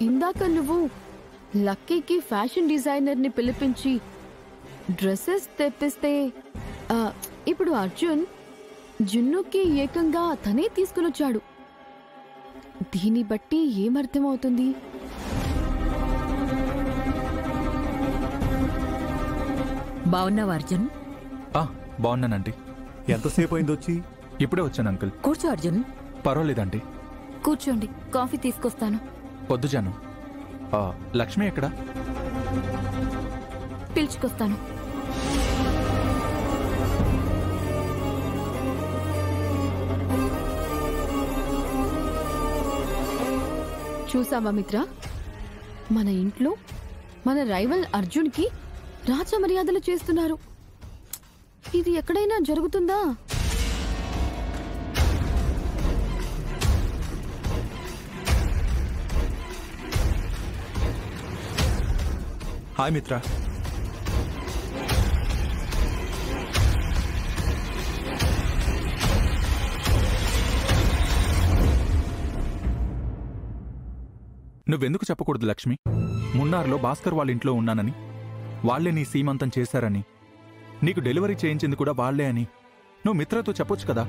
ఇందాక నువ్వు లక్కీకి ఫ్యాషన్ డిజైనర్ని పిలిపించి డ్రెస్సెస్ తెప్పిస్తే ఇప్పుడు అర్జున్ జున్నుకి ఏకంగా తనే తీసుకునొచ్చాడు. దీన్ని బట్టి ఏమర్థమవుతుంది? బావున్నావా అర్జున్? బాగున్నానంటీ. ఎంతసేపు అయింది వచ్చి? ఇప్పుడే వచ్చాను అంకుల్. కూర్చో అర్జున్. పర్వాలేదంటీ. కూర్చోండి, కాఫీ తీసుకొస్తాను. వద్దు జాను. లక్ష్మి ఎక్కడా? పిలుచుకొస్తాను. చూసావా మిత్ర, మన ఇంట్లో మన రైవల్ అర్జున్కి రాజ మర్యాదలు చేస్తున్నారు. ఇది ఎక్కడైనా జరుగుతుందా? హాయ్ మిత్ర. నువ్వెందుకు చెప్పకూడదు లక్ష్మి? మున్నార్లో భాస్కర్ వాళ్ళ ఇంట్లో ఉన్నానని, వాళ్లే నీ సీమంతం చేశారని, నీకు డెలివరీ చేయించింది కూడా వాళ్లే అని నువ్వు మిత్రతో చెప్పొచ్చు కదా.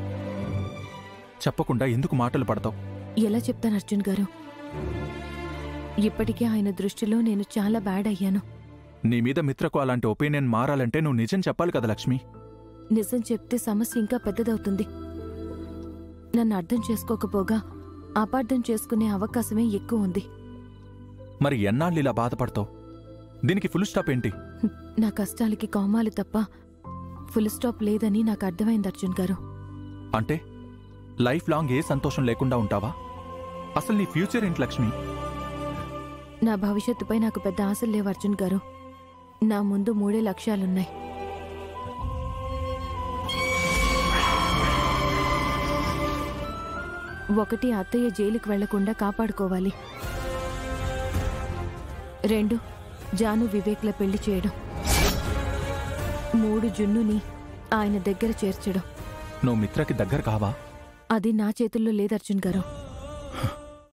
చెప్పకుండా ఎందుకు మాటలు పడతావు? ఎలా చెప్తాను అర్జున్ గారు? ఇప్పటికే ఆయన దృష్టిలో నేను చాలా బ్యాడ్ అయ్యాను. నీ మీద మిత్రకు అలాంటి ఒపీనియన్ మారాలంటే నువ్వు నిజం చెప్పాలి కదా లక్ష్మి. నిజం చెప్తే సమస్య ఇంకా పెద్దదవుతుంది. నన్ను అర్థం చేసుకోకపోగా అపార్థం చేసుకునే అవకాశమే ఎక్కువ ఉంది. మరి ఎన్నాళ్ళు ఇలా బాధపడతావు? దీనికి ఫుల్ స్టాప్ ఏంటి? నా కష్టాలకి కోమాలు తప్ప ఫుల్ స్టాప్ లేదని నాకు అర్థమైంది అర్జున్ గారు. అంటే లైఫ్ లాంగ్ ఏ సంతోషం లేకుండా ఉంటావా? అసలు నీ ఫ్యూచర్ ఏంటి లక్ష్మి? నా భవిష్యత్తుపై నాకు పెద్ద ఆశలు లేవు అర్జున్ గారు. నా ముందు 3 లక్ష్యాలున్నాయి. ఒకటి, అత్తయ్య జైలుకి వెళ్లకుండా కాపాడుకోవాలి. 2, జాను వివేక్ల పెళ్లి చేయడం. 3, జున్నుని ఆయన దగ్గర చేర్చడం. నువ్వు మిత్రకి దగ్గర కావా? అది నా చేతుల్లో లేదు అర్జున్ గారు.